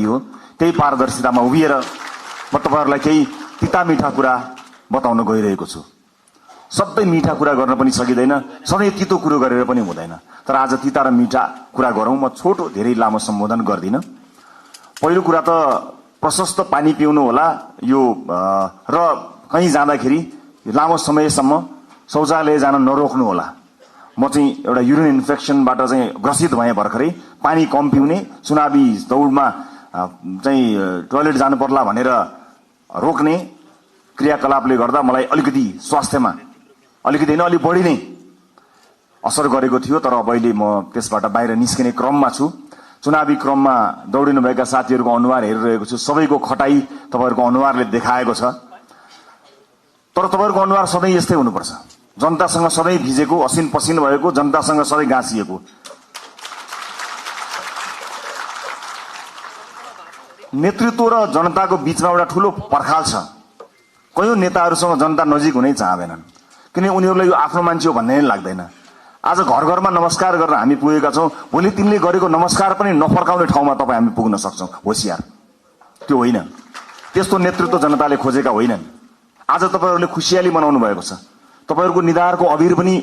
गति हो। त्यही पारदर्शितामा उभिएर म तपाईहरुलाई केही तिता मीठा कुरा बताउन गइरहेको छु। सबै मीठा कुरा गर्न पनि सकिदैन, सधैँ तितो कुरो गरेर पनि हुँदैन। तर आज तिता र मीठा कुरा गरौं। म छोटो धेरै लामो सम्बोधन गर्दिन। पहिलो कुरा त प्रशस्त पानी पिउनु होला यो र कहीँ जाँदाखेरि लामो समयसम्म शौचालय जान नरोक्नु होला। म चाहिँ एउटा युरिन इन्फेक्सनबाट चाहिँ ग्रसित भएँ भर्खरै। पानी कम पिउने, चुनावी दौडमा चाहिँ टोयलेट जानु पर्ला भनेर रोक्ने क्रियाकलापले गर्दा मलाई अलिकति स्वास्थ्यमा अलिकति हैन अलि बढी नै असर गरेको थियो। तर अब अहिले म त्यसबाट बाहिर निस्किने क्रममा छु। चुनावी क्रममा दौडिनु भएका साथीहरूको अनुहार हेरिरहेको छु। सबैको खटाई तपाईहरुको अनुहारले देखाएको छ। तर तपाईहरुको अनुहार सधैँ यस्तै हुनुपर्छ। जनतासँग सधैँ भिजेको, असिन पसिन भएको, जनतासँग सधैँ गाँसिएको। नेतृत्व र जनताको बीचमा एउटा ठूलो पर्खाल छ। कयौं नेताहरूसँग जनता नजिक हुनै चाहँदैनन्, किन उनीहरूलाई यो आफ्नो मान्छे हो भन्ने नै लाग्दैन। आज घर घरमा नमस्कार गरेर हामी पुगेका छौं, भोलि तिनले गरेको नमस्कार पनि नफर्काउने ठाउँमा तपाईँ हामी पुग्न सक्छौं। होशियार त्यो होइन। त्यस्तो नेतृत्व जनताले खोजेका होइनन्। आज तपाईहरुले खुशियाली मनाउनु भएको छ। तपाईहरुको निधारको अबिर पनि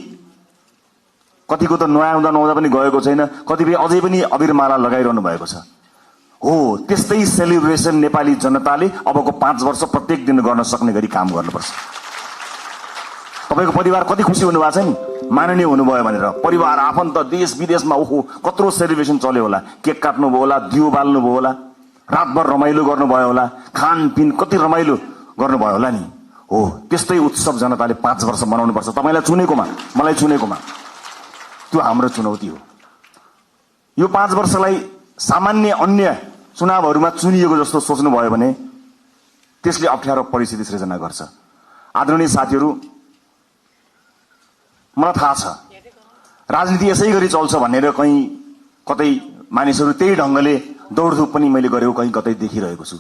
कतिको त नुहाउँदा नुहाउँदा पनि गएको छैन, कतिपय अझै पनि अबिर माला लगाइरहनु भएको छ। हो, त्यस्तै सेलिब्रेसन नेपाली जनताले अबको 5 वर्ष प्रत्येक दिन गर्न सक्ने गरी काम गर्नुपर्छ। तपाईको परिवार कति खुसी हुनु भएको छ नि, माननीय हुनुभयो भनेर। परिवार, आफन्त, देश विदेशमा ओहो कत्रो सेलिब्रेसन चल्यो होला। केक काट्नुभयो होला, दियो बाल्नुभयो होला, रातभर रमाइलो गर्नुभयो होला, खानपिन कति रमाइलो गर्नुभयो होला नि। हो, त्यस्तै उत्सव जनताले 5 वर्ष मनाउनुपर्छ। तपाईलाई चुनेकोमा, मलाई चुनेकोमा। त्यो हाम्रो चुनौती हो। यो 5 वर्षलाई सामान्य अन्य चुनावहरूमा चुनिएको जस्तो सोच्नुभयो भने त्यसले अप्ठ्यारो परिस्थिति सृजना गर्छ। आदरणीय साथीहरू, मलाई थाहा छ राजनीति यसै गरी चल्छ भनेर कहीं कतै मानिसहरू त्यही ढंगले दौडधुप पनि मैले गरेको कहीं कतै देखिरहेको छु।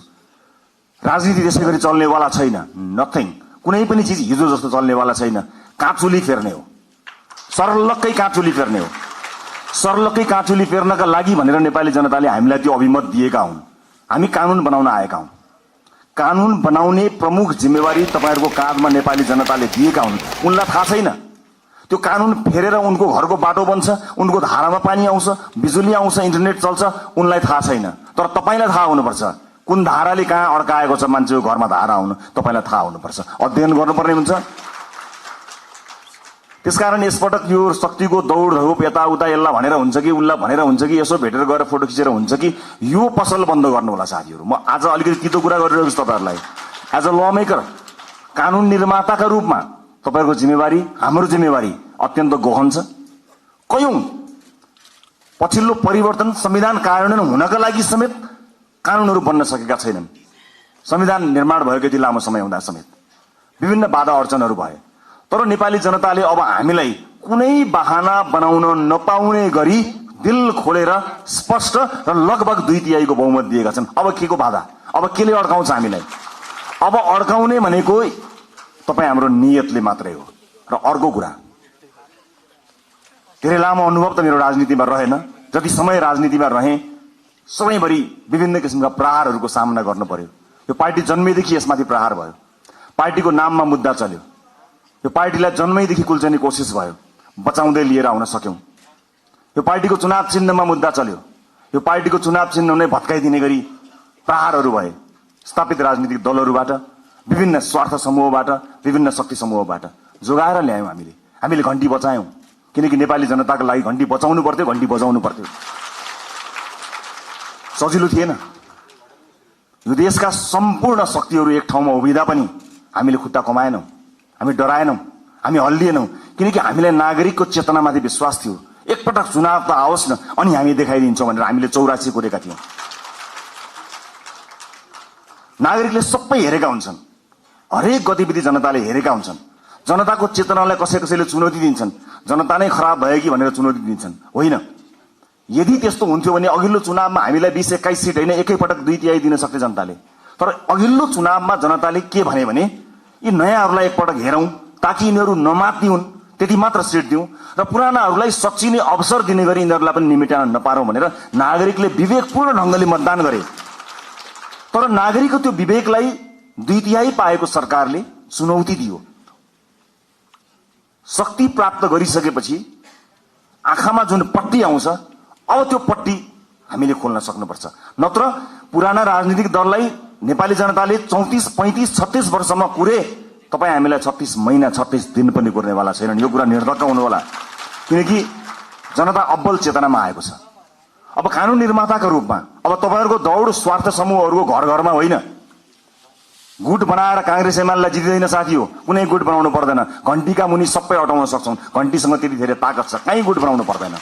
राजनीति त्यसै गरी चल्नेवाला छैन। नथिङ, कुनै पनि चीज हिजो जस्तो चल्नेवाला छैन। काँचुली फेर्ने हो, सरलक्कै काँचुली फेर्ने हो। सरलक्कै काँचुली फेर्नका लागि भनेर नेपाली जनताले हामीलाई त्यो अभिमत दिएका हुन्। हामी कानून बनाउन आएका हौं। कानून बनाउने प्रमुख जिम्मेवारी तपाईहरुको काँधमा नेपाली जनताले दिएका हुन्। उनलाई थाहा छैन त्यो कानून फेरेर उनको घरको बाटो बन्छ, उनको धारामा पानी आउँछ, बिजुली आउँछ, इन्टरनेट चल्छ, उनलाई थाहा छैन। तर तपाईलाई थाहा हुनुपर्छ कुन धाराले कहाँ अड्काएको छ मान्छेको घरमा धारा आउनु। तपाईलाई थाहा हुनुपर्छ, अध्ययन गर्नुपर्ने हुन्छ। त्यसकारण यसपटक यो शक्तिको दौडधुप यताउता यसलाई भनेर हुन्छ कि उल्ला भनेर हुन्छ कि यसो भेटेर गएर फोटो खिचेर हुन्छ कि यो पसल बन्द गर्नु होला साथीहरू। म आज अलिकति तितो कुरा गरिरहेको छु तपाईहरुलाई। एज अ ल मेकर, कानून निर्माताका रूपमा तपाईहरुको जिम्मेवारी, हाम्रो जिम्मेवारी अत्यन्त गहन छ। कयौं पछिल्लो परिवर्तन संविधान कार्यान्वयन हुनका लागि समेत कानूनहरू बन्न सकेका छैनन्। संविधान निर्माण भएको यति लामो समय हुँदा समेत विभिन्न बाधा अडचनहरू भए। तर नेपाली जनताले अब हामीलाई कुनै बहाना बनाउन नपाउने गरी दिल खोलेर स्पष्ट र लगभग 2/3 बहुमत दिएका छन्। अब केको बाधा, अब केले अड्काउँछ हामीलाई? अब अड्काउने भनेको तपाई हाम्रो नियतले मात्रै हो। र अर्को कुरा, धेरै लामो अनुभव त मेरो राजनीतिमा रहेन। जति समय राजनीतिमा रहे सबैभरि विभिन्न किसिमका प्रहारहरूको सामना गर्नु पर्यो। यो पार्टी जन्मेदेखि यसमाथि प्रहार भयो। पार्टीको नाममा मुद्दा चल्यो। यो पार्टीलाई जन्मैदेखि कुल्चने कोसिस भयो, बचाउँदै लिएर आउन सक्यौं। यो पार्टीको चुनाव चिन्हमा मुद्दा चल्यो। यो पार्टीको चुनाव चिन्ह नै भत्काइदिने गरी प्रहारहरू भए स्थापित राजनीतिक दलहरूबाट, विभिन्न स्वार्थ समूहबाट, विभिन्न शक्ति समूहबाट जोगाएर ल्यायौं। हामीले घण्टी बचायौं, किनकि नेपाली जनताको लागि घण्टी बचाउनु पर्थ्यो, घण्टी बजाउनु पर्थ्यो। सजिलो थिएन। यो देशका सम्पूर्ण शक्तिहरू एक ठाउँमा उभिँदा पनि हामीले खुट्टा कमाएनौं, हामी डराएनौं, हामी हल्लिएनौं, किनकि हामीलाई नागरिकको चेतनामाथि विश्वास थियो। एकपटक चुनाव त आओस् न अनि हामी देखाइदिन्छौं भनेर हामीले 84 कोरेका थियौं। नागरिकले सबै हेरेका हुन्छन्, हरेक गतिविधि जनताले हेरेका हुन्छन्। जनताको चेतनालाई कसैले चुनौती दिन्छन्, जनता नै खराब भयो कि भनेर चुनौती दिन्छन्। होइन, यदि त्यस्तो हुन्थ्यो भने अघिल्लो चुनावमा हामीलाई 20-21 सिट होइन एकैपटक 2/3 दिन सक्थे जनताले। तर अघिल्लो चुनावमा जनताले के भने यी नयाँहरूलाई एकपटक हेरौं ताकि यिनीहरू नमात्ने हुन्, त्यति मात्र सिट दिउँ र पुरानाहरूलाई सच्चिने अवसर दिने गरी यिनीहरूलाई पनि निमिटान नपारौं भनेर नागरिकले विवेकपूर्ण ढंगले मतदान गरे। तर नागरिकको त्यो विवेकलाई 2/3 पाएको सरकारले चुनौती दियो। शक्ति प्राप्त गरिसकेपछि आँखामा जुन पट्टी आउँछ, अब त्यो पट्टी हामीले खोल्न सक्नुपर्छ। नत्र पुराना राजनीतिक दललाई नेपाली जनताले 34, 35, 36 वर्षमा कुरे, तपाईँ हामीलाई 36 महिना 36 दिन पनि कुर्नेवाला छैनन्। यो कुरा निर्धक्क हुनु होला, किनकि जनता अब्बल चेतनामा आएको छ। अब कानून निर्माताका रूपमा अब तपाईहरुको दौड स्वार्थ समूहहरूको घर घरमा होइन। गुट बनाएर कांग्रेस एमालेलाई जितिँदैन साथी हो, कुनै गुट बनाउनु पर्दैन। घण्टीका मुनि सबै हटाउन सक्छौं, घण्टीसँग त्यति धेरै ताकत छ, कहीँ गुट बनाउनु पर्दैन।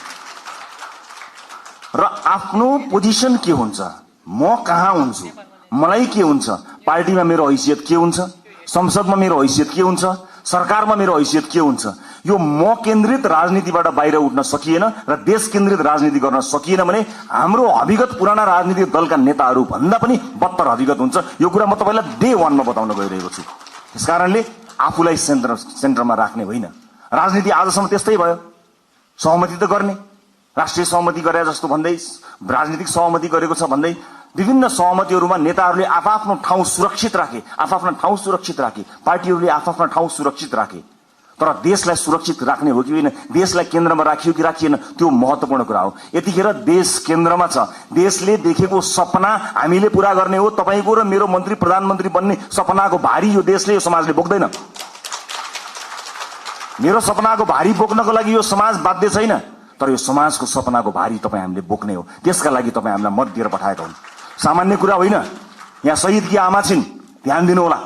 र आफ्नो पोजिसन के हुन्छ, म कहाँ हुन्छु, मलाई के हुन्छ, पार्टीमा मेरो हैसियत के हुन्छ, संसदमा मेरो हैसियत के हुन्छ, सरकारमा मेरो हैसियत के हुन्छ, यो म केन्द्रित राजनीतिबाट बाहिर उठ्न सकिएन र देश केन्द्रित राजनीति गर्न सकिएन भने हाम्रो अभिगत पुराना राजनीतिक दलका नेताहरू भन्दा पनि बत्तर अभिगत हुन्छ। यो कुरा म तपाईलाई डे 1 मा बताउन गइरहेको छु। त्यसकारणले आफूलाई सेन्टरमा राख्ने होइन। राजनीति आजसम्म त्यस्तै भयो, सहमति त गर्ने, राष्ट्रिय सहमति गरे जस्तो भन्दै, राजनीतिक सहमति गरेको छ भन्दै, विभिन्न सहमतिहरूमा नेताहरूले आफआफ्नो ठाउँ सुरक्षित राखे, पार्टीहरूले आफआफ्नो ठाउँ सुरक्षित राखे। तर देशलाई सुरक्षित राख्ने हो कि होइन, देशलाई केन्द्रमा राखियो कि राखिएन, त्यो महत्त्वपूर्ण कुरा हो। यतिखेर देश केन्द्रमा छ, देशले देखेको सपना हामीले पूरा गर्ने हो। तपाईको र मेरो मन्त्री प्रधानमन्त्री बन्ने सपनाको भारी यो देशले, यो समाजले बोक्दैन। मेरो सपनाको भारी बोक्नको लागि यो समाज बाध्य छैन, तर यो समाजको सपनाको भारी तपाईँ हामीले बोक्ने हो। त्यसका लागि तपाईँ हामीलाई मत दिएर पठाएका हुन्। सामान्य कुरा होइन। यहाँ शहीदकी आमा छिन्, ध्यान दिनु होला।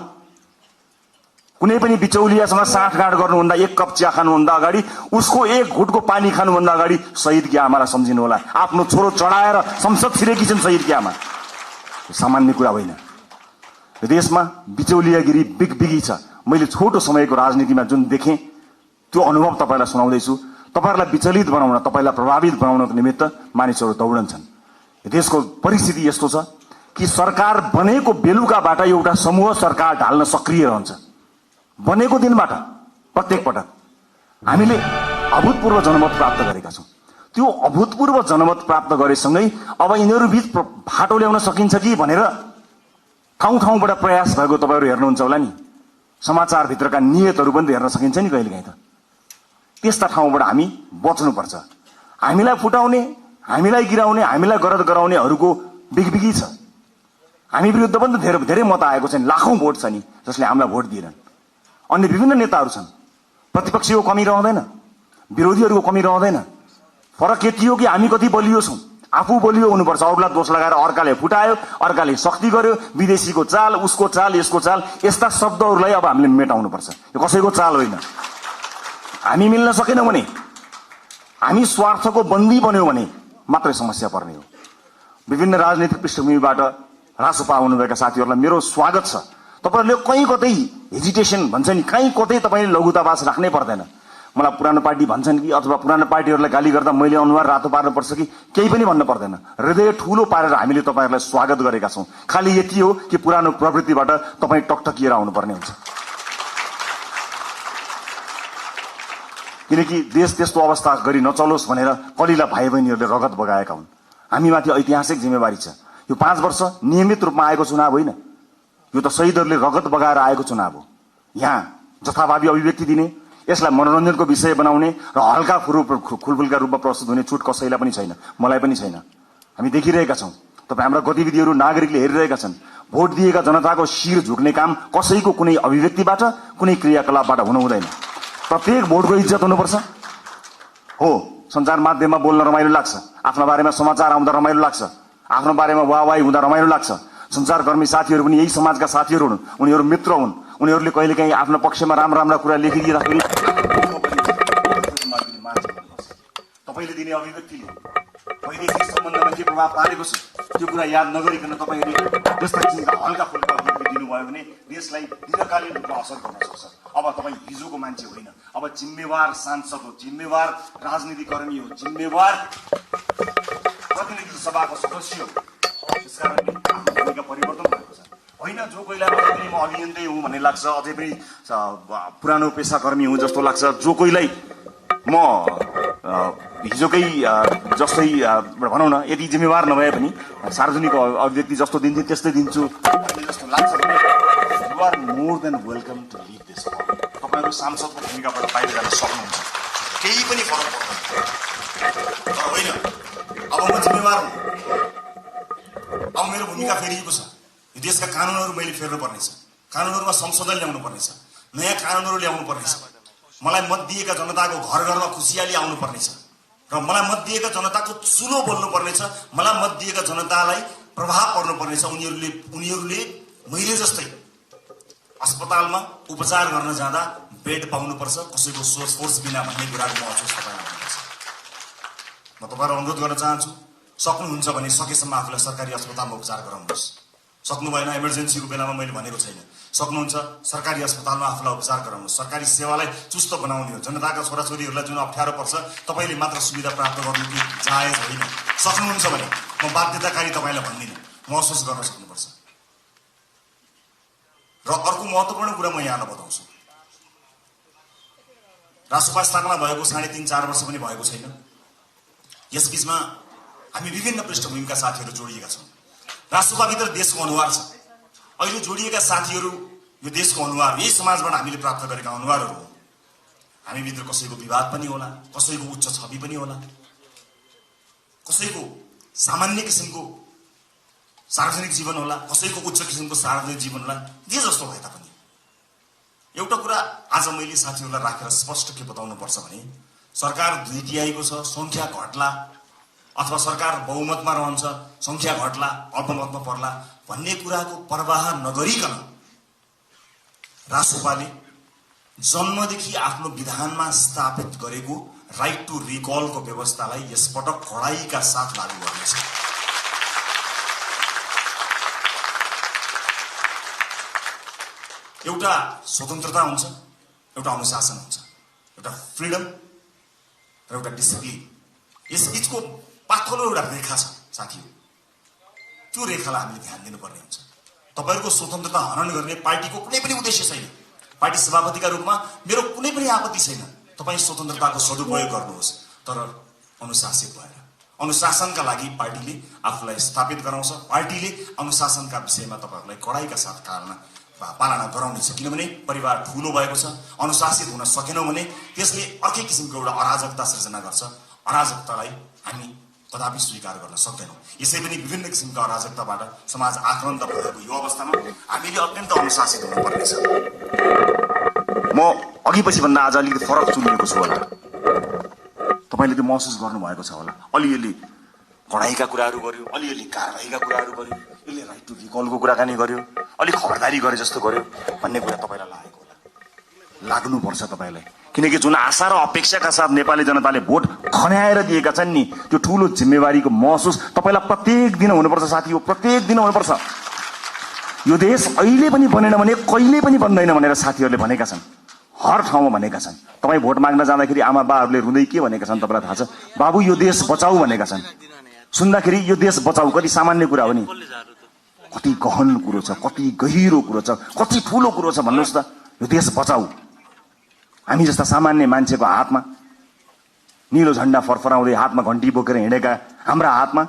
कुनै पनि बिचौलियासँग साँठगाँठ गर्नुभन्दा, एक कप चिया खानुभन्दा अगाडि, उसको एक घुटको पानी खानुभन्दा अगाडि शहीदकी आमालाई सम्झिनु होला। आफ्नो छोरो चढाएर संसद छिरेकी छिन् शहीदकी आमा। सामान्य कुरा होइन। देशमा बिचौलियागिरी बिगबिगी छ। मैले छोटो समयको राजनीतिमा जुन देखेँ त्यो अनुभव तपाईलाई सुनाउँदैछु। तपाईहरुलाई विचलित बनाउन, तपाईलाई प्रभावित बनाउनको निमित्त मानिसहरू दौडन्छन्। देशको परिस्थिति यस्तो छ कि सरकार बनेको बेलुकाबाट एउटा समूह सरकार ढाल्न सक्रिय रहन्छ। बनेको दिनबाट प्रत्येक पटक हामीले अभूतपूर्व जनमत प्राप्त गरेका छौं। त्यो अभूतपूर्व जनमत प्राप्त गरेसँगै अब यिनीहरू बीच फाटो ल्याउन सकिन्छ कि भनेर ठाउँ ठाउँबाट प्रयास भएको तपाईहरु हेर्नुहुन्छ होला नि। समाचार भित्रका नियतहरू पनि हेर्न सकिन्छ नि कहिलेकाहीँ त। त्यस्ता ठाउँबाट हामी बच्नुपर्छ। हामीलाई फुटाउने, हामीलाई गिराउने, हामीलाई गरद गराउनेहरूको बिगबिगी छ। हामी विरुद्ध पनि त धेरै मत आएको छ नि, लाखौं भोट छ नि जसले हामीलाई भोट दिएनन्। अन्य विभिन्न नेताहरू छन्। प्रतिपक्षीको कमी रहँदैन, विरोधीहरूको कमी रहँदैन। फरक यति हो कि हामी कति बलियो छौं। आफू बलियो हुनुपर्छ, अरूलाई दोष लगाएर अर्काले फुटायो, अर्काले शक्ति गर्यो, विदेशीको चाल, उसको चाल, यसको चाल, यस्ता शब्दहरूलाई अब हामीले मेटाउनु पर्छ। यो कसैको चाल होइन। हामी मिल्न सकेनौं भने, हामी स्वार्थको बन्दी बन्यौं भने मात्रै समस्या पर्ने हो। विभिन्न राजनीतिक पृष्ठभूमिबाट रासोपा आउनुभएका साथीहरूलाई मेरो स्वागत छ। तपाईहरुले कहीँ कतै हेजिटेसन भन्छ नि, कहीँ कतै तपाईले लघुतावास राख्नै पर्दैन। मलाई पुरानो पार्टी भन्छन् कि अथवा पुरानो पार्टीहरूलाई गाली गर्दा मैले अनुहार रातो पार्नुपर्छ कि केही पनि भन्न पर्दैन। हृदय ठूलो पारेर हामीले तपाईहरुलाई स्वागत गरेका छौं। खाली यति हो कि पुरानो प्रवृत्तिबाट तपाई टकटकिएर आउनुपर्ने हुन्छ। किनकि देश त्यस्तो अवस्था गरी नचलोस् भनेर कलिला भाइ बहिनीहरूले रगत बगाएका हुन्। हामीमाथि ऐतिहासिक जिम्मेवारी छ। यो 5 वर्ष नियमित रूपमा आएको चुनाव होइन, यो त शहीदहरूले रगत बगाएर आएको चुनाव हो। यहाँ जथाभावी अभिव्यक्ति दिने, यसलाई मनोरञ्जनको विषय बनाउने र हल्का खुलफुलका रूपमा प्रस्तुत हुने छुट कसैलाई पनि छैन, मलाई पनि छैन। हामी देखिरहेका छौं, तपाईँ हाम्रा गतिविधिहरू नागरिकले हेरिरहेका छन्। भोट दिएका जनताको शिर झुक्ने काम कसैको कुनै अभिव्यक्तिबाट, कुनै क्रियाकलापबाट हुनु हुँदैन। प्रत्येक भोटको इज्जत हुनुपर्छ। हो, सञ्चार माध्यममा बोल्न रमाइलो लाग्छ, आफ्नो बारेमा समाचार आउँदा रमाइलो लाग्छ, आफ्नो बारेमा वाहवाही हुँदा रमाइलो लाग्छ। सञ्चारकर्मी साथीहरू पनि यही समाजका साथीहरू हुन्, उनीहरू मित्र हुन्। उनीहरूले कहिलेकाहीँ आफ्नो पक्षमा राम्रा कुरा लेखिदिँदाखेरि तपाईले दिने अभिव्यक्तिले वैदेशिक सम्बन्धमा के प्रभाव पारेको छ त्यो कुरा याद नगरिकन तपाईले त्यस्ता किसिमका हल्का फुल्का अभिव्यक्ति दिनुभयो भने देशलाई दीर्घकालीन रूपमा असर गर्न सक्छ। अब तपाईँ हिजोको मान्छे होइन, अब जिम्मेवार सांसद हो, जिम्मेवार राजनीतिकर्मी हो, जिम्मेवार प्रतिनिधि सभाको सदस्य हो। त्यसकारणले भूमिका परिवर्तन भएको छ। होइन जो कोहीलाई अझै पनि म अभियन्तै हुँ भन्ने लाग्छ, अझै पनि पुरानो पेसाकर्मी हुँ जस्तो लाग्छ, जो कोहीलाई म हिजोकै जस्तै भनौँ न यदि जिम्मेवार नभए पनि सार्वजनिक अभिव्यक्ति जस्तो दिन्छु त्यस्तै दिन्छु जस्तो लाग्छ भने you are more than welcome to lead this firm. तपाईँहरू सांसदको भूमिकाबाट बाहिर जान सक्नुहुन्छ, केही पनि फरक पर्दैन। तर होइन, अब म जिम्मेवार हुँ, अब मेरो भूमिका फेरिएको छ। यो देशका कानुनहरू मैले फेर्नु पर्नेछ, कानुनहरूमा संशोधन ल्याउनु पर्नेछ, नयाँ कानुनहरू ल्याउनु पर्नेछ। मलाई मत दिएका जनताको घर घरमा खुसियाली आउनु पर्नेछ र मलाई मत दिएका जनताको चुलो बोल्नु पर्नेछ। मलाई मत दिएका जनतालाई प्रभाव पर्नु पर्नेछ। उनीहरूले मैले जस्तै अस्पतालमा उपचार गर्न जाँदा बेड पाउनुपर्छ, कसैको फोर्स बिना भन्ने कुराको महसुस तपाईँलाई हुनुपर्छ। म तपाईँलाई अनुरोध गर्न चाहन्छु, सक्नुहुन्छ भने सकेसम्म आफूलाई सरकारी अस्पतालमा उपचार गराउनुहोस्। सक्नु भएन, इमर्जेन्सीको बेलामा मैले भनेको छैन, सक्नुहुन्छ सरकारी अस्पतालमा आफूलाई उपचार गराउनुहोस्। सरकारी सेवालाई चुस्त बनाउने हो। जनताका छोराछोरीहरूलाई जुन अप्ठ्यारो पर्छ तपाईँले मात्र सुविधा प्राप्त गर्नु कि जायज होइन। सक्नुहुन्छ भने म बाध्यताकारी तपाईँलाई भन्दिनँ, महसुस गर्न सक्नुपर्छ। र अर्को महत्त्वपूर्ण कुरा म यहाँलाई बताउँछु, रासोपा स्थापना भएको 3.5-4 वर्ष पनि भएको छैन। यस बीचमा हामी विभिन्न पृष्ठभूमिका साथीहरू जोडिएका छौँ। रासोपाभित्र देशको अनुहार छ। अहिले जोडिएका साथीहरू यो देशको अनुहार, यही समाजबाट हामीले प्राप्त गरेका अनुहारहरू हो। हामीभित्र कसैको विवाद पनि होला, कसैको उच्च छवि पनि होला, कसैको सामान्य किसिमको सार्वजनिक जीवन होला, कसैको उच्च किसिमको सार्वजनिक जीवन होला। जे जस्तो भए तापनि एउटा कुरा आज मैले साथीहरूलाई राखेर स्पष्ट के बताउनु पर्छ भने सरकार 2/3 छ, संख्या घट्ला अथवा सरकार बहुमतमा रहन्छ, संख्या घट्ला अल्पमतमा पर्ला भन्ने कुराको परवाह नगरिकन रासोपाले जन्मदेखि आफ्नो विधानमा स्थापित गरेको राइट टु रिकलको व्यवस्थालाई यसपटक कडाइका साथ लागू गर्नेछ। एउटा स्वतन्त्रता हुन्छ, एउटा अनुशासन हुन्छ, एउटा फ्रिडम र एउटा डिसिप्लिन। यस बीचको पातलो एउटा रेखा छ साथीहरू, त्यो रेखालाई हामीले ध्यान दिनुपर्ने हुन्छ। तपाईँहरूको स्वतन्त्रता हनन गर्ने पार्टीको कुनै पनि उद्देश्य छैन। पार्टी सभापतिका रूपमा मेरो कुनै पनि आपत्ति छैन, तपाईँ स्वतन्त्रताको सदुपयोग गर्नुहोस्, तर अनुशासित भएर। अनुशासनका लागि पार्टीले आफूलाई स्थापित गराउँछ। पार्टीले अनुशासनका विषयमा तपाईँहरूलाई कडाइका साथ पालना गराउनेछ। किनभने परिवार ठुलो भएको छ, अनुशासित हुन सकेनौँ भने त्यसले अर्कै किसिमको एउटा अराजकता सृजना गर्छ। अराजकतालाई हामी कदापि स्वीकार गर्न सक्दैनौँ। यसै पनि विभिन्न किसिमका अराजकताबाट समाज आक्रान्त भएको यो अवस्थामा हामीले अत्यन्त अनुशासित हुनुपर्नेछ। म अघि पछि भन्दा आज अलिकति फरक चुनिएको छु होला, तपाईँले त्यो महसुस गर्नुभएको छ होला। अलिअलि कडाइका कुराहरू गर्यो, अलिअलि कारबाहीका कुराहरू गर्यो, यसले राइट टु रिकलको कुराकानी गर्यो, अलिक खबरदारी गरे जस्तो गर्यो भन्ने कुरा तपाईँलाई लागेको होला। लाग्नुपर्छ तपाईँलाई, किनकि जुन आशा र अपेक्षाका साथ नेपाली जनताले भोट खन्याएर दिएका छन् नि, त्यो ठुलो जिम्मेवारीको महसुस तपाईँलाई प्रत्येक दिन हुनुपर्छ साथी हो, प्रत्येक दिन हुनुपर्छ। यो देश अहिले पनि बनेन भने कहिले पनि बन्दैन भनेर साथीहरूले भनेका छन्, हर ठाउँमा भनेका छन्। तपाईँ भोट माग्न जाँदाखेरि आमा बाहरूले रुँदै के भनेका छन् तपाईँलाई थाहा छ? बाबु यो देश बचाऊ भनेका छन्। सुन्दाखेरि यो देश बचाऊ कति सामान्य कुरा हो नि, कति गहन कुरो छ, कति गहिरो कुरो छ, कति ठुलो कुरो छ भन्नुहोस् त। यो देश बचाऊ हामी जस्ता सामान्य मान्छेको हातमा, निलो झण्डा फरफराउँदै हातमा घन्टी बोकेर हिँडेका हाम्रा हातमा,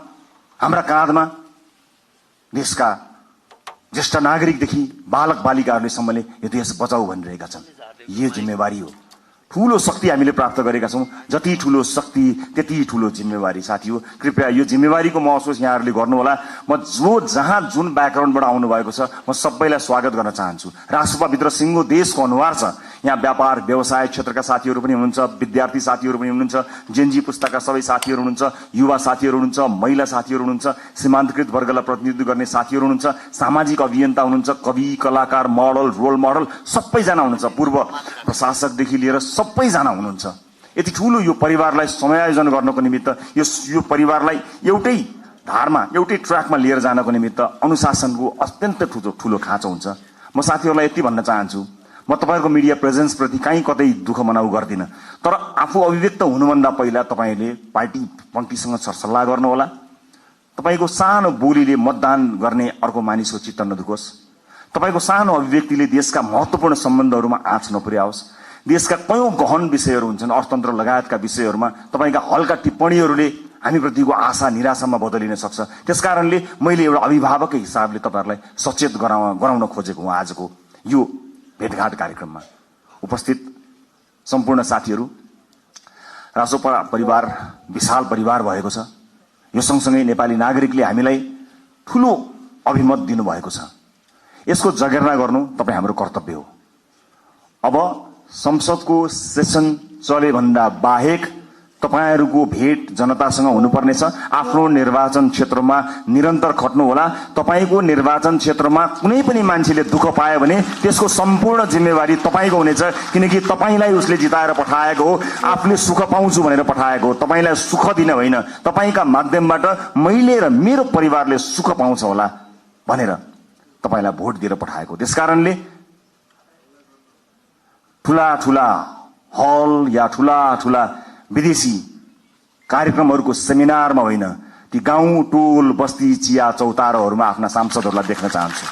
हाम्रा काँधमा देशका ज्येष्ठ नागरिकदेखि बालक बालिकाहरूलेसम्मले यो देश बचाऊ भनिरहेका छन्। यो जिम्मेवारी हो, ठुलो शक्ति हामीले प्राप्त गरेका छौँ। जति ठुलो शक्ति त्यति ठुलो जिम्मेवारी साथी हो। कृपया यो जिम्मेवारीको महसुस यहाँहरूले गर्नुहोला। म जहाँ जुन ब्याकग्राउन्डबाट आउनुभएको छ म सबैलाई स्वागत गर्न चाहन्छु। रासोपाभित्र सिङ्गो देशको अनुहार छ। यहाँ व्यापार व्यवसाय क्षेत्रका साथीहरू पनि हुनुहुन्छ, विद्यार्थी साथीहरू पनि हुनुहुन्छ, जेनजी पुस्ताका सबै साथीहरू हुनुहुन्छ, युवा साथीहरू हुनुहुन्छ, महिला साथीहरू हुनुहुन्छ, सीमान्तकृत वर्गलाई प्रतिनिधित्व गर्ने साथीहरू हुनुहुन्छ, सामाजिक अभियन्ता हुनुहुन्छ, कवि कलाकार मोडल रोल मोडल सबैजना हुनुहुन्छ, पूर्व प्रशासकदेखि लिएर सबैजना हुनुहुन्छ। यति ठुलो यो परिवारलाई समायोजन गर्नको निमित्त, यो परिवारलाई एउटै धारमा एउटै ट्र्याकमा लिएर जानको निमित्त अनुशासनको अत्यन्त ठुलो खाँचो हुन्छ। म साथीहरूलाई यति भन्न चाहन्छु, म तपाईँहरूको मिडिया प्रेजेन्स प्रति कहीँ कतै दुःख मनाउ गर्दिनँ, तर आफू अभिव्यक्त हुनुभन्दा पहिला तपाईँले पार्टी पङ्क्तिसँग सरसल्लाह गर्नुहोला। तपाईँको सानो बोलीले मतदान गर्ने अर्को मानिसको चित्त नदुखोस्। तपाईँको सानो अभिव्यक्तिले देशका महत्त्वपूर्ण सम्बन्धहरूमा आँच नपुर्याओस्। देशका कयौं गहन विषयहरू हुन्छन्, अर्थतन्त्र लगायतका विषयहरूमा तपाईँका हल्का टिप्पणीहरूले हामीप्रतिको आशा निराशामा बदलिन सक्छ। त्यसकारणले मैले एउटा अभिभावककै हिसाबले तपाईँहरूलाई सचेत गराउन खोजेको हुँ आजको यो भेटघाट कार्यक्रममा। उपस्थित सम्पूर्ण साथीहरू, रासोपा परिवार विशाल परिवार भएको छ। यो सँगसँगै नेपाली नागरिकले हामीलाई ठूलो अभिमत दिनुभएको छ। यसको जगेर्ना गर्नु तपाईँ हाम्रो कर्तव्य हो। अब संसदको सेसन चले भन्दा बाहेक तपाईहरूको भेट जनतासँग हुनुपर्नेछ। आफ्नो निर्वाचन क्षेत्रमा निरन्तर खट्नुहोला। तपाईको निर्वाचन क्षेत्रमा कुनै पनि मान्छेले दुःख पायो भने त्यसको सम्पूर्ण जिम्मेवारी तपाईको हुनेछ, किनकि तपाईलाई उसले जिताएर पठाएको हो, आफूले सुख पाउँछु भनेर पठाएको हो। तपाईलाई सुख दिन होइन, तपाईका माध्यमबाट मैले र मेरो परिवारले सुख पाउँछ होला भनेर तपाईलाई भोट दिएर पठाएको। त्यसकारणले ठूला ठूला हल या ठूला ठूला विदेशी कार्यक्रमहरूको सेमिनारमा होइन, ती गाउँ टोल बस्ती चिया चौतारोहरूमा आफ्ना सांसदहरूलाई देख्न चाहन्छु।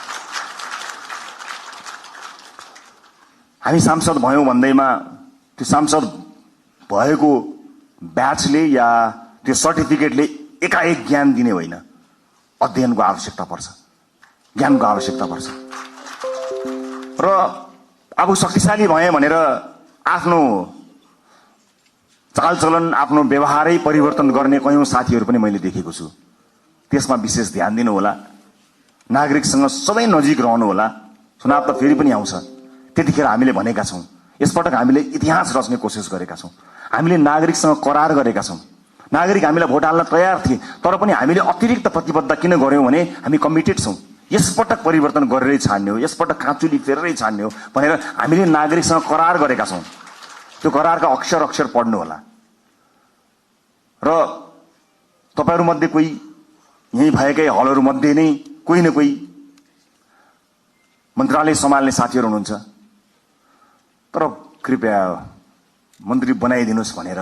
हामी सांसद भयौं भन्दैमा त्यो सांसद भएको ब्याचले या त्यो सर्टिफिकेटले एकाएक ज्ञान दिने होइन। अध्ययनको आवश्यकता पर्छ, ज्ञानको आवश्यकता पर्छ। र अब शक्तिशाली भए भनेर आफ्नो चालचलन, आफ्नो व्यवहारै परिवर्तन गर्ने कयौं साथीहरू पनि मैले देखेको छु। त्यसमा विशेष ध्यान दिनु होला। नागरिकसँग सबै नजिक रहनु होला। चुनाव त फेरि पनि आउँछ। त्यतिखेर हामीले भनेका छौं, यसपटक हामीले इतिहास रच्ने कोसिस गरेका छौं। हामीले नागरिकसँग करार गरेका छौं। नागरिक हामीलाई भोट हाल्न तयार थिए, तर पनि हामीले अतिरिक्त प्रतिबद्धता किन गर्यौं भने हामी कमिटेड छौं। यसपटक परिवर्तन गरेरै छाड्ने हो, यसपटक काँचुली फेरेरै छाड्ने हो भनेर हामीले नागरिकसँग करार गरेका छौं। त्यो करारका अक्षर अक्षर पढ्नु होला। र तपाईहरु मध्ये कोही यही भएकै हलहरु मध्ये नै कोही न कोही मन्त्रालय सम्हाल्ने साथीहरु हुनुहुन्छ। तर कृपया मन्त्री बनाइदिनुस् भनेर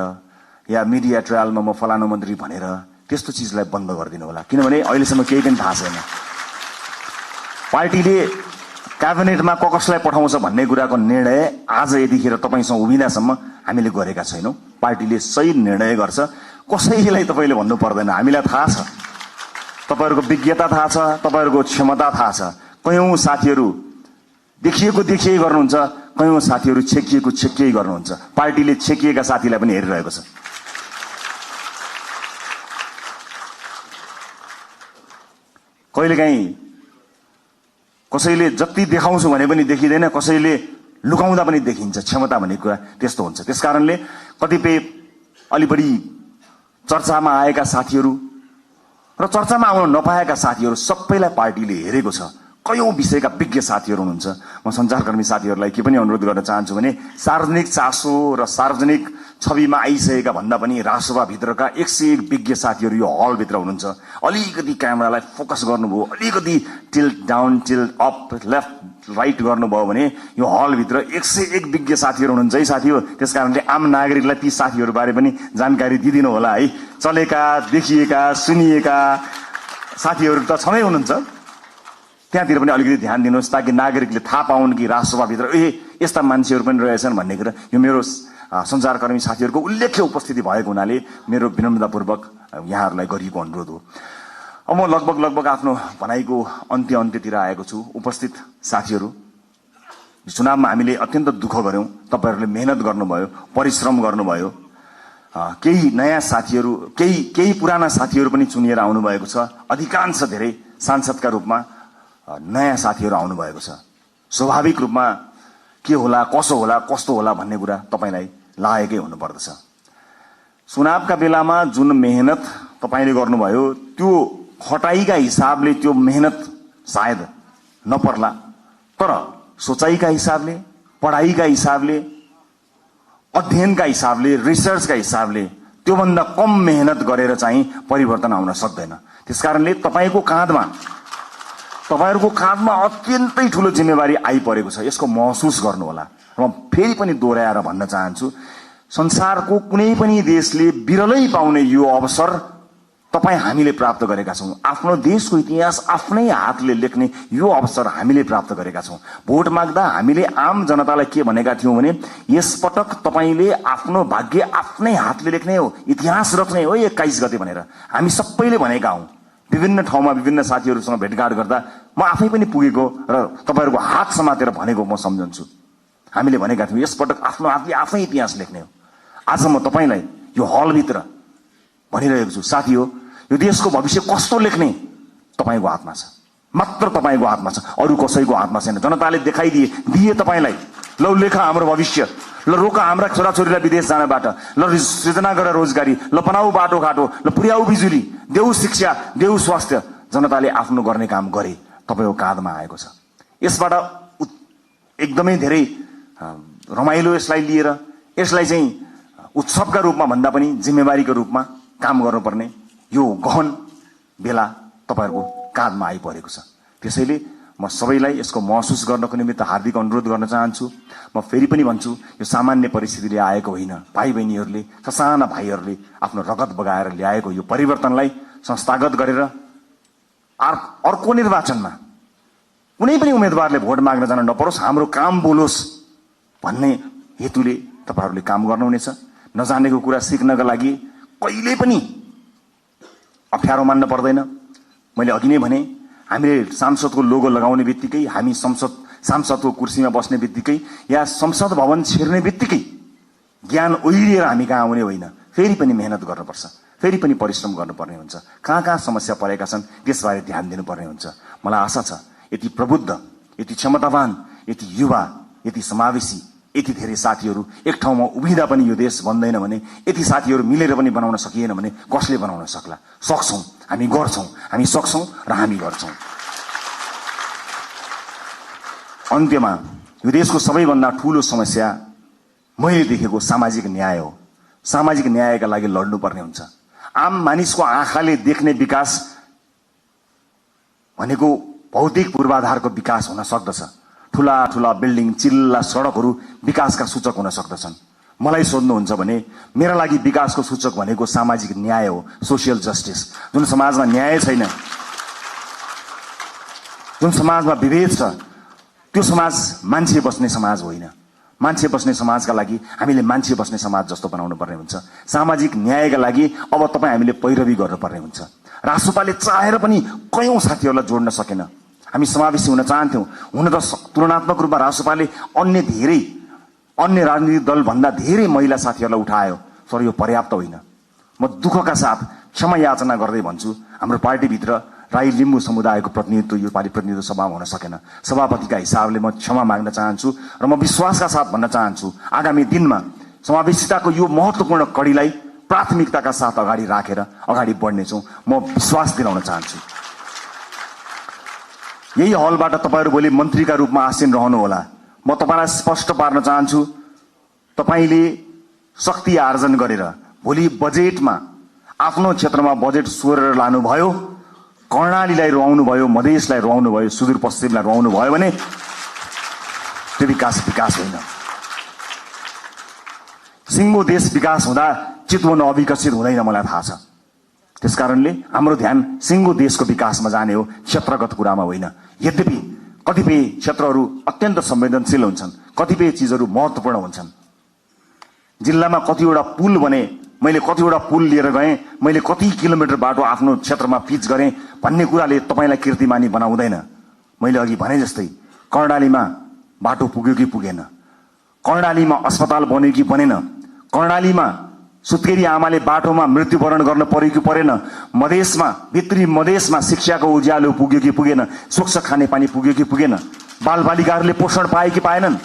या मिडिया ट्रायलमा म फलानु मन्त्री भनेर त्यस्तो चीजलाई बन्द गरिदिनु होला, किनभने अहिलेसम्म केही पनि थाहा छैन। पार्टीले क्याबिनेटमा कसलाई पठाउँछ भन्ने कुराको निर्णय आज यतिखेर तपाईसँग उभिँदासम्म हामीले गरेका छैनौं। पार्टीले सही निर्णय गर्छ, कसैलाई तपाईले भन्नु पर्दैन। हामीलाई थाहा छ, तपाईहरुको विज्ञता थाहा छ, तपाईहरुको क्षमता थाहा छ। कयौं साथीहरु देखिएको गर्नुहुन्छ, कयौं साथीहरु छेकिएको गर्नुहुन्छ। पार्टीले छेकिएका साथीलाई पनि हेरिरहेको छ। कहिलेकाहीँ कसैले जति देखाउँछु भने पनि देखिँदैन, कसैले लुकाउँदा पनि देखिन्छ। क्षमता भन्ने कुरा त्यस्तो हुन्छ। त्यसकारणले कतिपय अलि बढी चर्चामा आएका साथीहरु र चर्चामा आउन नपाएका साथीहरु सबैलाई पार्टीले हेरेको छ। कयौं विषयका विज्ञ साथीहरु हुनुहुन्छ। म सञ्चारकर्मी साथीहरुलाई के पनि अनुरोध गर्न चाहन्छु भने सार्वजनिक चासो र सार्वजनिक छविमा आइसकेका भन्दा पनि रासोपा भित्रका 101 विज्ञ साथीहरु यो हल भित्र हुनुहुन्छ। अलिकति क्यामेरालाई फोकस गर्नुभयो, अलिकति tilt down, tilt up, left right गर्नुभयो भने यो हल भित्र 101 विज्ञ साथीहरु हुनुहुन्छ है साथी हो। त्यसकारणले आम नागरिकलाई ती साथीहरु बारे पनि जानकारी दिदिनु होला है। चलेका, देखिएका, सुनिएका साथीहरु त छँदै हुनुहुन्छ, त्यहाँतिर पनि अलिकति ध्यान दिनुहोस् ताकि नागरिकले थाहा पाउन् कि रासोपा भित्र यस्ता मान्छेहरु पनि रहेछन् भन्ने कुरा। यो मेरो सञ्चारकर्मी साथीहरुको उल्लेख्य उपस्थिति भएको हुनाले मेरो विनम्रतापूर्वक यहाँहरुलाई गरिएको अनुरोध हो। अब म लगभग आफ्नो भनाइको अन्त्यतिर आएको छु। उपस्थित साथीहरु, चुनावमा हामीले अत्यन्त दुःख गर्यौं। तपाईहरुले मेहनत गर्नुभयो, परिश्रम गर्नुभयो। केही नयाँ साथीहरु, केही पुराना साथीहरु पनि चुनिएर आउनु भएको छ। अधिकांश धेरै सांसदका रूपमा नयाँ साथीहरु आउनु भएको छ। स्वाभाविक रूपमा के होला, कसो होला, कस्तो होला भन्ने कुरा तपाईलाई लागेकै हुनुपर्दछ। चुनावका बेलामा जुन मेहनत तपाईले गर्नुभयो त्यो खटाइका हिसाबले त्यो मेहनत सायद नपर्ला, तर सोचाइका हिसाबले, पढाइका हिसाबले, अध्ययनका हिसाबले, रिसर्चका हिसाबले त्योभन्दा कम मेहनत गरेर चाहिँ परिवर्तन आउन सक्दैन। त्यसकारणले तपाईहरुको काँधमा अत्यन्तै ठूलो जिम्मेवारी आइपरेको छ। यसको महसुस गर्नु होला। म फेरि पनि दोहोर्याएर भन्न चाहन्छु, संसारको कुनै पनि देशले बिरलै पाउने यो अवसर तपाईँ हामीले प्राप्त गरेका छौँ। आफ्नो देशको इतिहास आफ्नै हातले लेख्ने यो अवसर हामीले प्राप्त गरेका छौँ। भोट माग्दा हामीले आम जनतालाई के भनेका थियौँ भने यसपटक तपाईँले आफ्नो भाग्य आफ्नै हातले लेख्ने हो, इतिहास रच्ने हो 21 गते भनेर हामी सबैले भनेका हौँ। विभिन्न ठाउँमा विभिन्न साथीहरूसँग भेटघाट गर्दा म आफै पनि पुगेको र तपाईँहरूको हात समातेर भनेको म सम्झन्छु। हामीले भनेका थियौँ यसपटक आफ्नो हातले आफै इतिहास लेख्ने हो। आज म तपाईँलाई यो हलभित्र भनिरहेको छु, साथी हो, यो देशको भविष्य कस्तो लेख्ने तपाईँको हातमा छ, मात्र तपाईँको हातमा छ, अरू कसैको हातमा छैन। जनताले दिए तपाईँलाई, ल लेखा हाम्रो भविष्य, ल रोका हाम्रा छोराछोरीलाई विदेश जानबाट, ल सृजना गर रोजगारी, ल बनाऊ बाटोघाटो, ल पुर्याऊ बिजुली, देऊ शिक्षा, देऊ स्वास्थ्य। जनताले आफ्नो गर्ने काम गरे, तपाईँको काँधमा आएको छ। यसबाट एकदमै धेरै रमाइलो यसलाई लिएर यसलाई चाहिँ उत्सवका रूपमा भन्दा पनि जिम्मेवारीको रूपमा काम गर्नुपर्ने यो गहन बेला तपाईँहरूको काँधमा आइपरेको छ। त्यसैले म सबैलाई यसको महसुस गर्नको निमित्त हार्दिक अनुरोध गर्न चाहन्छु। म फेरि पनि भन्छु, यो सामान्य परिस्थितिले आएको होइन। भाइ बहिनीहरूले, ससाना भाइहरूले आफ्नो रगत बगाएर ल्याएको यो परिवर्तनलाई संस्थागत गरेर अर्को निर्वाचनमा कुनै पनि उम्मेदवारले भोट माग्न जान नपरोस्, हाम्रो काम बोलोस् भन्ने हेतुले तपाईँहरूले काम गर्नुहुनेछ। नजानेको कुरा सिक्नका लागि कहिले पनि अप्ठ्यारो मान्न पर्दैन। मैले अघि नै भने, हामीले सांसदको लोगो लगाउने बित्तिकै, हामी सांसदको कुर्सीमा बस्ने बित्तिकै या संसद भवन छिर्ने बित्तिकै ज्ञान ओइरिएर हामी कहाँ आउने होइन। फेरि पनि मेहनत गर्नुपर्छ, फेरि पनि परिश्रम गर्नुपर्ने हुन्छ। कहाँ कहाँ समस्या परेका छन् त्यसबारे ध्यान दिनुपर्ने हुन्छ। मलाई आशा छ यति प्रबुद्ध, यति क्षमतावान, यति युवा, यति समावेशी, यति धेरै साथीहरू एक ठाउँमा उभिँदा पनि यो देश बन्दैन भने, यति साथीहरू मिलेर पनि बनाउन सकिएन भने कसले बनाउन सक्ला? सक्छौँ, हामी गर्छौँ, हामी सक्छौँ र हामी गर्छौँ। अन्त्यमा यो देशको सबैभन्दा ठूलो समस्या मैले देखेको सामाजिक न्याय हो। सामाजिक न्यायका लागि लड्नुपर्ने हुन्छ। आम मानिसको आँखाले देख्ने विकास भनेको भौतिक पूर्वाधारको विकास हुन सक्दछ। ठूला ठूला बिल्डिङ, चिल्ला सडकहरू विकासका सूचक हुन सक्दछन्। मलाई सोध्नुहुन्छ भने मेरा लागि विकासको सूचक भनेको सामाजिक न्याय हो, सोसियल जस्टिस। जुन समाजमा न्याय छैन, जुन समाजमा विभेद छ, त्यो समाज मान्छे बस्ने समाज होइन। मान्छे बस्ने समाजका लागि हामीले मान्छे बस्ने समाज जस्तो बनाउनु पर्ने हुन्छ। सामाजिक न्यायका लागि अब तपाईँ हामीले पैरवी गर्नुपर्ने हुन्छ। रासोपाले चाहेर पनि कयौं साथीहरूलाई जोड्न सकेन। हामी समावेशी हुन चाहन्थ्यौं। हुन त तुलनात्मक रूपमा रासोपाले अन्य राजनीतिक दल भन्दा धेरै महिला साथीहरूलाई उठायो, तर यो पर्याप्त होइन। म दुःखका साथ क्षमा याचना गर्दै भन्छु, हाम्रो पार्टीभित्र राई लिम्बू समुदायको प्रतिनिधित्व यो पालि प्रतिनिधित्व सभामा हुन सकेन। सभापतिका हिसाबले म क्षमा माग्न चाहन्छु र म विश्वासका साथ भन्न चाहन्छु आगामी दिनमा समावेशिताको यो महत्त्वपूर्ण कडीलाई प्राथमिकताका साथ अगाडि राखेर अगाडि बढ्नेछौँ, म विश्वास दिलाउन चाहन्छु। यही हलबाट तपाईँहरू भोलि मन्त्रीका रूपमा आसीन रहनुहोला। म तपाईँलाई स्पष्ट पार्न चाहन्छु, तपाईँले शक्ति आर्जन गरेर भोलि बजेटमा आफ्नो क्षेत्रमा बजेट सोरेर लानुभयो, कर्णालीलाई रुवाउनु भयो, मधेसलाई रुवाउनु भयो, सुदूरपश्चिमलाई रुवाउनु भयो भने त्यो विकास होइन। सिङ्गो देश विकास हुँदा चितवन अविकसित हुँदैन, मलाई थाहा छ। त्यसकारणले हाम्रो ध्यान सिङ्गो देशको विकासमा जाने हो, क्षेत्रगत कुरामा होइन। यद्यपि कतिपय क्षेत्रहरू अत्यन्त संवेदनशील हुन्छन्, कतिपय चिजहरू महत्त्वपूर्ण हुन्छन्। जिल्लामा कतिवटा पुल बने, मैले कतिवटा पुल लिएर गएँ, मैले कति किलोमिटर बाटो आफ्नो क्षेत्रमा पिच गरेँ भन्ने कुराले तपाईँलाई कीर्तिमानी बनाउँदैन। मैले अघि भने जस्तै कर्णालीमा बाटो पुग्यो कि पुगेन, कर्णालीमा अस्पताल बन्यो कि बनेन, कर्णालीमा सुत्केरी आमाले बाटोमा मृत्युवरण गर्न पर्यो कि परेन, मधेसमा भित्री मधेसमा शिक्षाको उज्यालो पुग्यो कि पुगेन, स्वच्छ खानेपानी पुग्यो कि पुगेन, बालबालिकाहरूले पोषण पाए कि पाएनन्।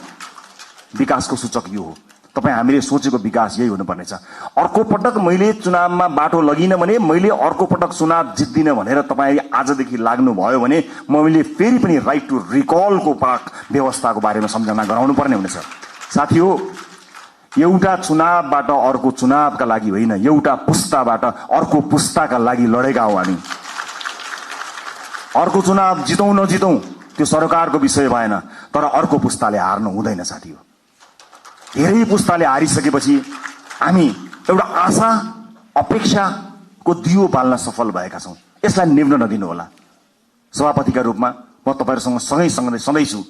विकासको सूचक यो हो। तपाईँ हामीले सोचेको विकास यही हुनुपर्नेछ। अर्को पटक मैले चुनावमा बाटो लगिन भने, मैले अर्को पटक चुनाव जित्दिन भनेर तपाईँ आजदेखि लाग्नुभयो भने मैले फेरि पनि राइट टु रिकलको व्यवस्थाको बारेमा सम्झना गराउनु पर्ने हुनेछ। साथी हो, एउटा चुनावबाट अर्को चुनावका लागि होइन, एउटा पुस्ताबाट अर्को पुस्ताका लागि लडेका हौ हामी। अर्को चुनाव जितौँ नजितौँ त्यो सरकारको विषय भएन, तर अर्को पुस्ताले हार्नु हुँदैन साथी हो। धेरै पुस्ताले हारिसकेपछि हामी एउटा आशा, अपेक्षा, को दियो बाल्न सफल भएका छौं। यसलाई निभ्न नदिनु होला। सभापतिका रूपमा म तपाईहरुसँग सँगै सधैँ छु।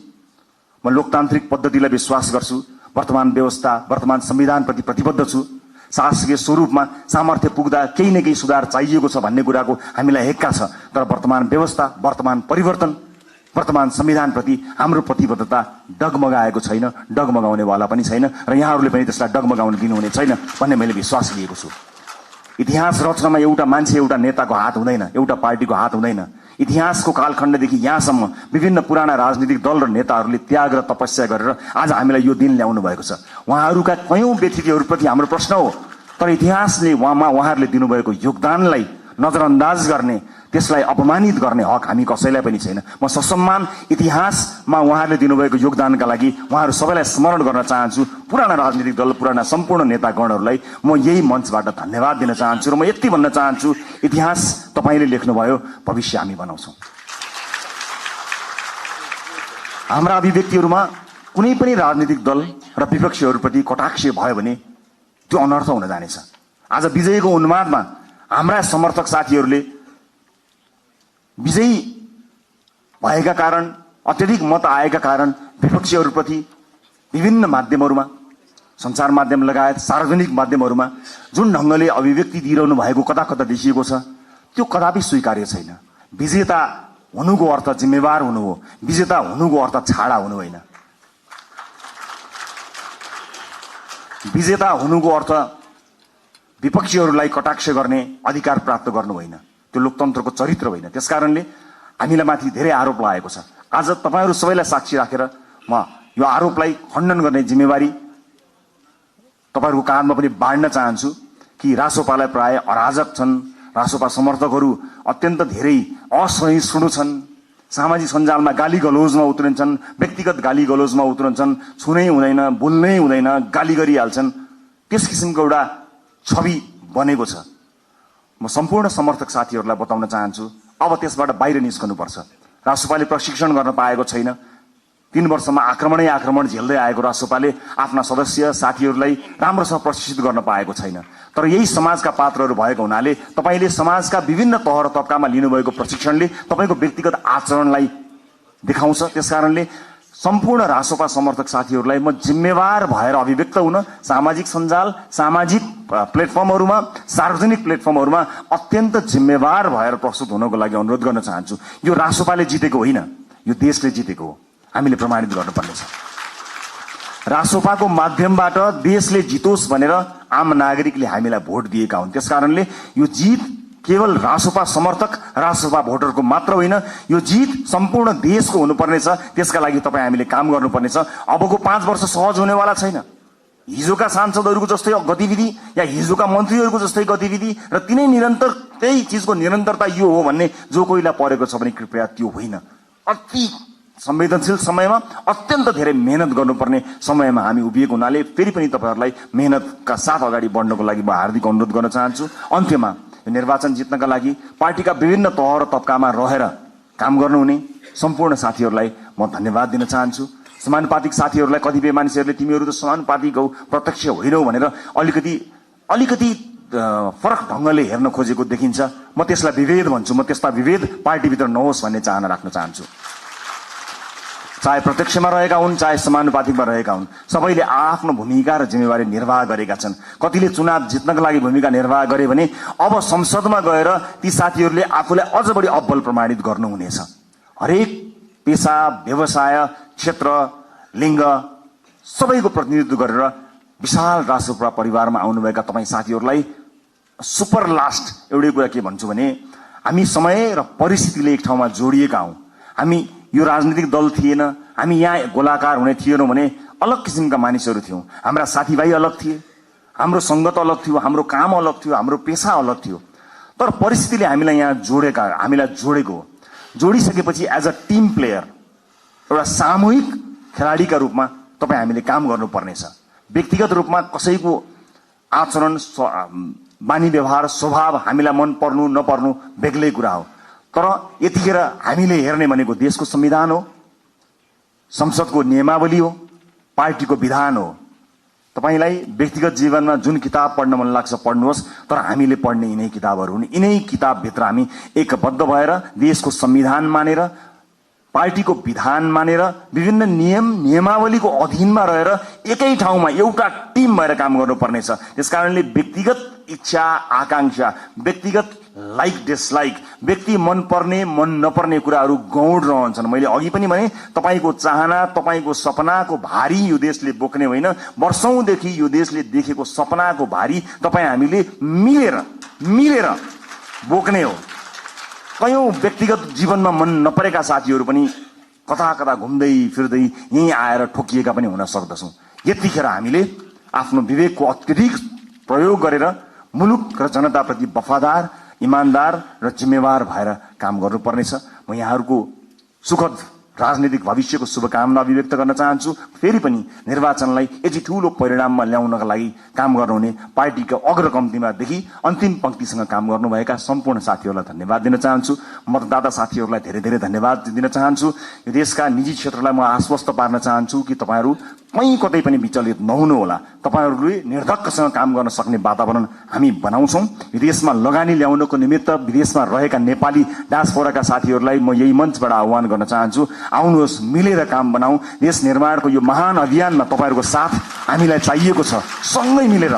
म लोकतान्त्रिक पद्धतिलाई विश्वास गर्छु। वर्तमान व्यवस्था, वर्तमान संविधानप्रति प्रतिबद्ध छु। शासकीय स्वरूपमा सामर्थ्य पुग्दा केही न केही सुधार चाहिएको छ भन्ने कुराको हामीलाई हेक्का छ। तर वर्तमान व्यवस्था, वर्तमान परिवर्तन, वर्तमान संविधानप्रति हाम्रो प्रतिबद्धता डगमगाएको छैन, डगमगाउनेवाला पनि छैन र यहाँहरूले पनि त्यसलाई डगमगाउन दिनुहुने छैन भन्ने मैले विश्वास लिएको छु। इतिहास रचनामा एउटा मान्छे, एउटा नेताको हात हुँदैन, एउटा पार्टीको हात हुँदैन। इतिहासको कालखण्डदेखि यहाँसम्म विभिन्न पुराना राजनीतिक दल र नेताहरूले त्याग र तपस्या गरेर आज हामीलाई यो दिन ल्याउनु भएको छ। उहाँहरूका कयौं व्यक्तित्वहरूप्रति हाम्रो प्रश्न हो, तर इतिहासले उहाँहरूले दिनुभएको योगदानलाई नजरअन्दाज गर्ने, त्यसलाई अपमानित गर्ने हक हामी कसैलाई पनि छैन। म ससम्मान इतिहासमा उहाँहरूले दिनुभएको योगदानका लागि उहाँहरू सबैलाई स्मरण गर्न चाहन्छु। पुराना राजनीतिक दल, पुराना सम्पूर्ण नेतागणहरूलाई म यही मञ्चबाट धन्यवाद दिन चाहन्छु र म यति भन्न चाहन्छु, इतिहास तपाईले लेख्नुभयो, भविष्य हामी बनाउँछौं। हाम्रा अभिव्यक्तिहरूमा कुनै पनि राजनीतिक दल र विपक्षीहरूप्रति कटाक्ष भयो भने त्यो अनर्थ हुन जानेछ। आज विजयको उन्मादमा हाम्रा समर्थक साथीहरूले विजयी भएका कारण, अत्यधिक मत आएका कारण विपक्षीहरूप्रति विभिन्न माध्यमहरूमा, सञ्चार माध्यम लगायत सार्वजनिक माध्यमहरूमा जुन ढंगले अभिव्यक्ति दिइरहनु भएको कता कता देखिएको छ, त्यो कदापि स्वीकार्य छैन। विजेता हुनुको अर्थ जिम्मेवार हुनु हो। विजेता हुनुको अर्थ छाडा हुनु होइन। विजेता हुनुको अर्थ विपक्षीहरूलाई कटाक्ष गर्ने अधिकार प्राप्त गर्नु होइन। त्यो लोकतन्त्रको चरित्र होइन। त्यसकारणले हामीलाई माथि धेरै आरोप लागेको छ। आज तपाईहरु सबैलाई साक्षी राखेर म यो आरोपलाई खण्डन गर्ने जिम्मेवारी तपाईहरुको काँधमा पनि बाँड्न चाहन्छु कि रासोपालाई प्राय अराजक छन्, रासोपा समर्थकहरू अत्यन्त धेरै असहिष्णु छन्, सामाजिक सञ्जालमा गाली गलोजमा उत्रन्छन्, व्यक्तिगत गाली गलोजमा उत्रन्छन्, छुनै हुँदैन, बोल्नै हुँदैन, गाली गरिहाल्छन्। त्यस किसिमको एउटा छवि बनेको छ। म सम्पूर्ण समर्थक साथीहरूलाई बताउन चाहन्छु, अब त्यसबाट बाहिर निस्कनुपर्छ। रासोपाले प्रशिक्षण गर्न पाएको छैन। 3 वर्षमा आक्रमण झेल्दै आएको रासोपाले आफ्ना सदस्य साथीहरूलाई राम्रोसँग प्रशिक्षित गर्न पाएको छैन। तर यही समाजका पात्रहरू भएको हुनाले तपाईले समाजका विभिन्न तह र तबकामा लिनुभएको प्रशिक्षणले तपाईको व्यक्तिगत आचरणलाई देखाउँछ। त्यसकारणले सम्पूर्ण रासोपा समर्थक साथीहरूलाई म जिम्मेवार भएर अभिव्यक्त हुन सामाजिक सञ्जाल, सामाजिक प्लेटफर्महरूमा, सार्वजनिक प्लेटफर्महरूमा अत्यन्त जिम्मेवार भएर प्रस्तुत हुनको लागि अनुरोध गर्न चाहन्छु। यो रासोपाले जितेको होइन, यो देशले जितेको हो। हामीले प्रमाणित गर्नुपर्नेछ। रासोपाको माध्यमबाट देशले जितोस् भनेर आम नागरिकले हामीलाई भोट दिएका हुन्। त्यसकारणले यो जित केवल रासोपा समर्थक, रासोपा भोटरको मात्र होइन, यो जित सम्पूर्ण देशको हुनुपर्नेछ। त्यसका लागि तपाई हामीले काम गर्नुपर्नेछ। अबको 5 वर्ष सहज हुनेवाला छैन। हिजोका सांसदहरूको जस्तै गतिविधि या हिजोका मन्त्रीहरूको जस्तै गतिविधि र तिनै निरन्तर त्यही चीजको निरन्तरता यो हो भन्ने जो कोहीलाई परेको छ भने कृपया त्यो होइन। अति संवेदनशील समयमा अत्यन्त धेरै मेहनत गर्नुपर्ने समयमा हामी उभिएको हुनाले फेरि पनि तपाईहरुलाई मेहनतका साथ अगाडि बढ्नको लागि म हार्दिक अनुरोध गर्न चाहन्छु। अन्त्यमा निर्वाचन जित्नका लागि पार्टीका विभिन्न तह र तबकामा रहेर काम गर्नुहुने सम्पूर्ण साथीहरूलाई म धन्यवाद दिन चाहन्छु। समानुपातिक साथीहरूलाई कतिपय मानिसहरूले तिमीहरू त समानुपातिक हौ, प्रत्यक्ष होइनौ भनेर अलिकति फरक ढंगले हेर्न खोजेको देखिन्छ। म त्यसलाई विभेद भन्छु। म त्यस्ता विभेद पार्टीभित्र नहोस् भन्ने चाहना राख्न चाहन्छु। चाहे प्रत्यक्षमा रहेका हुन्, चाहे समानुपातिकमा रहेका हुन्, सबैले आफ्नो भूमिका र जिम्मेवारी निर्वाह गरेका छन्। कतिले चुनाव जित्नका लागि भूमिका निर्वाह गरे भने अब संसदमा गएर ती साथीहरूले आफूलाई अझ बढी अब्बल प्रमाणित गर्नुहुनेछ। हरेक पेशा, व्यवसाय, क्षेत्र, लिङ्ग सबैको प्रतिनिधित्व गरेर विशाल रासोपा परिवारमा आउनुभएका तपाईँ साथीहरूलाई सुपर लास्ट एउटै कुरा के भन्छु भने हामी समय र परिस्थितिले एक ठाउँमा जोडिएका हौं। हामी यो राजनीतिक दल थिएन, हामी यहाँ गोलाकार हुने थिएनौं भने अलग किसिमका मानिसहरू थियौं। हाम्रा साथीभाइ अलग थिए, हाम्रो संगत अलग थियो, हाम्रो काम अलग थियो, हाम्रो पेशा अलग थियो। तर परिस्थितिले हामीलाई यहाँ जोडेको हो। जोडिसकेपछि एज अ टिम प्लेयर, एउटा सामूहिक खेलाडीका रूपमा तपाई हामीले काम गर्नुपर्नेछ। व्यक्तिगत रूपमा कसैको आचरण, बानी व्यवहार, स्वभाव हामीलाई मन पर्नु नपर्नु बेग्लै कुरा हो। तर यतिखेर हामीले हेर्ने भनेको देशको संविधान हो, संसदको नियमावली हो, पार्टीको विधान हो। तपाईलाई व्यक्तिगत जीवनमा जुन किताब पढ्न मन लाग्छ पढ्नुहोस्, तर हामीले पढ्ने यिनै किताबहरू हुन्। यिनै किताबभित्र हामी एकबद्ध भएर देशको संविधान मानेर, पार्टीको विधान मानेर, विभिन्न नियमावलीको अधीनमा रहेर एकै ठाउँमा एउटा टिम भएर काम गर्नुपर्नेछ। त्यसकारणले व्यक्तिगत इच्छा आकांक्षा, व्यक्तिगत लाइक डिसलाइक, व्यक्ति मन पर्ने मन नपर्ने कुराहरू गौण रहन्छन्। मैले अघि पनि भने तपाईको चाहना, तपाईको सपनाको भारी यो देशले बोक्ने होइन, वर्षौंदेखि यो देशले देखेको सपनाको भारी तपाईँ हामीले मिलेर बोक्ने हो। कयौं व्यक्तिगत जीवनमा मन नपरेका साथीहरू पनि कता कता घुम्दै फिर्दै यहीँ आएर ठोकिएका पनि हुन सक्दछौँ। यतिखेर हामीले आफ्नो विवेकको अत्यधिक प्रयोग गरेर मुलुक र जनताप्रति वफादार, इमानदार र जिम्मेवार भएर काम गर्नुपर्नेछ। म यहाँहरूको सुखद राजनीतिक भविष्यको शुभकामना अभिव्यक्त गर्न चाहन्छु। फेरि पनि निर्वाचनलाई यति ठूलो परिणाममा ल्याउनका लागि काम गर्नुहुने पार्टीका अग्रकम्तीमादेखि अन्तिम पंक्तिसँग काम गर्नुभएका सम्पूर्ण साथीहरूलाई धन्यवाद दिन चाहन्छु। मतदाता साथीहरूलाई धेरै धेरै धन्यवाद दिन चाहन्छु। यो देशका निजी क्षेत्रलाई म आश्वस्त पार्न चाहन्छु कि तपाईहरू कहीँ कतै पनि विचलित नहुनुहोला। तपाईहरूले निर्धक्कसँग काम गर्न सक्ने वातावरण हामी बनाउँछौँ। विदेशमा लगानी ल्याउनको निमित्त विदेशमा रहेका नेपाली डायस्पोराका साथीहरूलाई म यही मञ्चबाट आह्वान गर्न चाहन्छु, आउनुहोस्, मिलेर काम बनाऊ। देश निर्माणको यो महान अभियानमा तपाईहरूको साथ हामीलाई चाहिएको छ। सँगै मिलेर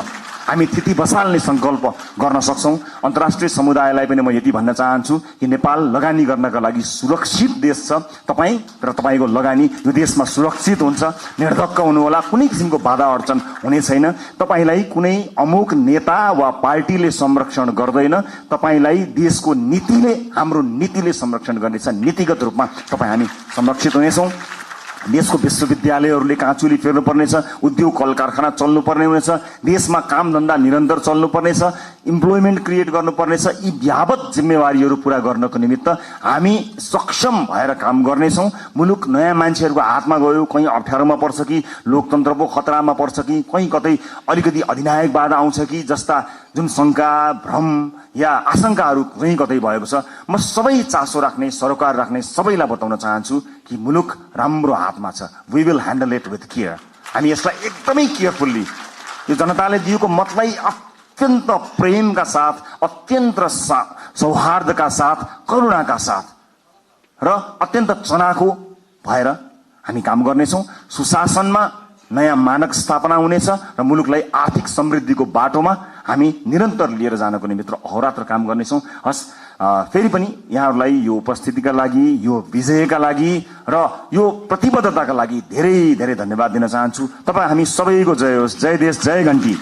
हामी थिति बसाल्ने संकल्प गर्न सक्छौं। अन्तर्राष्ट्रिय समुदायलाई पनि म यति भन्न चाहन्छु कि नेपाल लगानी गर्नका लागि सुरक्षित देश छ। तपाईँ र तपाईको लगानी यो देशमा सुरक्षित हुन्छ। निर्धक्क हुनुहोला, कुनै किसिमको बाधा अडचन हुने छैन। तपाईलाई कुनै अमुक नेता वा पार्टीले संरक्षण गर्दैन, तपाईलाई देशको नीतिले, हाम्रो नीतिले संरक्षण गर्नेछ। नीतिगत रूपमा तपाईँ हामी संरक्षित हुनेछौँ। देशको विश्वविद्यालयहरूले काँचुली फेर्नुपर्नेछ, उद्योग कल कारखाना चल्नुपर्ने हुनेछ, देशमा काम धन्दा निरन्तर चल्नुपर्नेछ, इम्प्लोइमेन्ट क्रिएट गर्नुपर्नेछ। यी व्यापक जिम्मेवारीहरू पूरा गर्नको निमित्त हामी सक्षम भएर काम गर्नेछौँ। मुलुक नयाँ मान्छेहरूको हातमा गयो, कहीँ अप्ठ्यारोमा पर्छ कि लोकतन्त्रको खतरामा पर्छ कि कहीँ कतै अलिकति अधिनायकवाद आउँछ कि जस्ता जुन शंका, भ्रम या आशंकाहरू कहीँ कतै भएको छ, म सबै चासो राख्ने, सरोकार राख्ने सबैलाई बताउन चाहन्छु कि मुलुक राम्रो हातमा छ। We will handle it with care. हामी यसलाई एकदमै केयरफुल्ली, यो जनताले दिएको मतलाई अत्यन्त प्रेमका साथ, अत्यन्त सौहार्दका साथ, करुणाका साथ र अत्यन्त चनाखो भएर हामी काम गर्नेछौँ। सुशासनमा नयाँ मानक स्थापना हुनेछ र मुलुकलाई आर्थिक समृद्धिको बाटोमा हामी निरन्तर लिएर जानको निमित्त अहोरात्र काम गर्नेछौँ। हस्, फेरि पनि यहाँहरूलाई यो उपस्थितिका लागि, यो विजयका लागि र यो प्रतिबद्धताका लागि धेरै धेरै धन्यवाद दिन चाहन्छु। तपाईँ हामी सबैको जय होस्। जय देश, जय घण्टी।